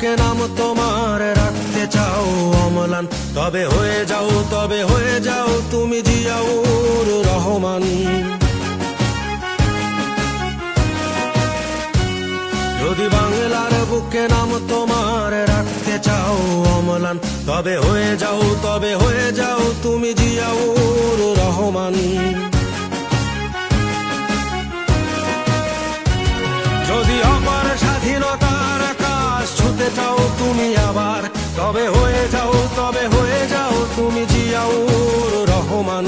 বুকে নাম তোমার রাখতে চাও অম্লান, তবে হয়ে যাও তুমি জিয়াউর রহমান। যদি বাংলার বুকে নাম তোমার রাখতে চাও অম্লান, তবে হয়ে যাও তুমি জিয়াউর রহমান। যদি অপার স্বাধীনতার আকাশ ছুতে চাও তুমি আবার, তবে হয়ে যাও তুমি জিয়াউর রহমান।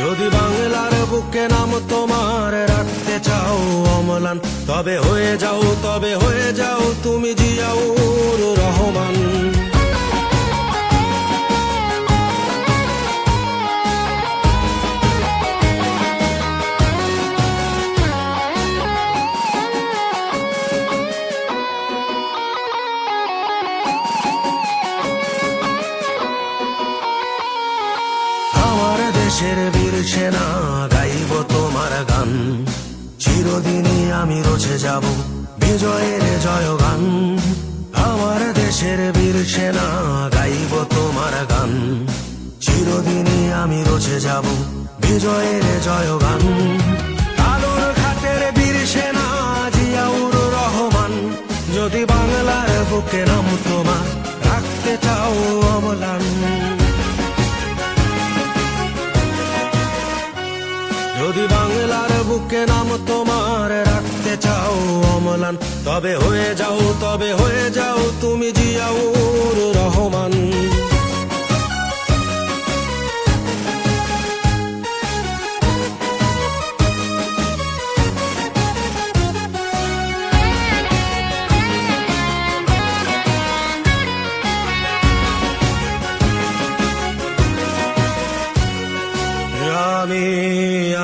যদি বাংলার বুকে নাম তোমার রাখতে চাও অম্লান, তবে হয়ে যাও তুমি জিয়াউর রহমান। দেশের বীর সেনা গাইব তোমার গান, চিরদিনই আমি রচে যাব বিজয়ের জয়গান। আমার দেশের বীর সেনা গাইব তোমার গান, চিরদিনই আমি রচে যাব বিজয়ের জয়গান। কালুর ঘাটের বীর সেনা জিয়াউর রহমান, যদি বাংলার বুকে নাম তোমার রাখতে চাও অম্লান। যদি বাংলার বুকে নাম তোমার রাখতে চাও অম্লান, তবে হয়ে যাও তুমি জিয়াউর রহমান।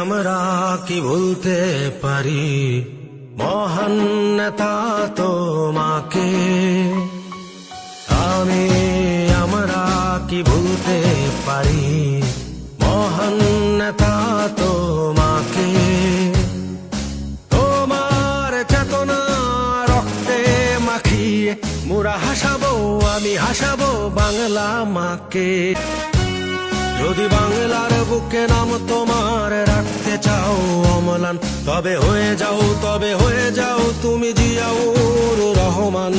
আমরা কি ভুলতে পারি মহান নেতা তোমাকে, আমরা কি ভুলতে পারি মহান নেতা তোমাকে। তোমার চেতনা রক্তে মাখিয়ে মোরা আমি হাসাবো বাংলা মাকে। যদি বাংলার বুকে নাম তোমার রাখতে চাও অম্লান, তবে হয়ে যাও তুমি জিয়াউর রহমান।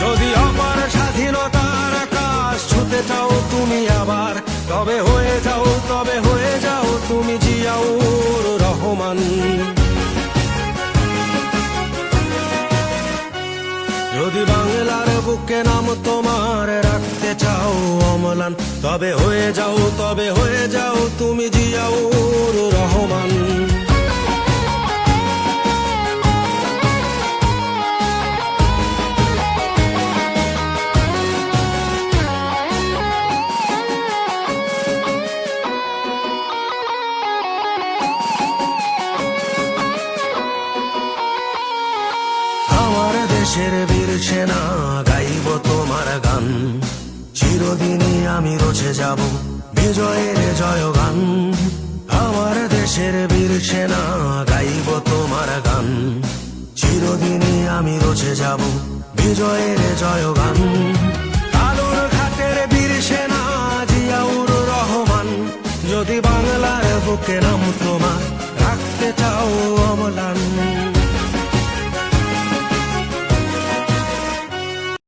যদি অপার স্বাধীনতার আকাশ ছুতে চাও তুমি আবার, তবে হয়ে যাও তুমি জিয়াউর রহমান। যদি বাংলার বুকে নাম তোমার রাখতে চাও অম্লান, তবে হয়ে যাও তুমি জিয়াউর রহমান। দেশের বীর সেনা গাইব তোমার গান, চিরদিনই আমি রচে যাব বিজয়ের জয়গান। আমার দেশের বীর সেনা গাইব তোমার গান, চিরদিনই আমি রচে যাব বিজয়ের জয়গান। কালুর ঘাটের বীর সেনা জিয়াউর রহমান, যদি বাংলার বুকে নাম তোমার রাখতে চাও অম্লান।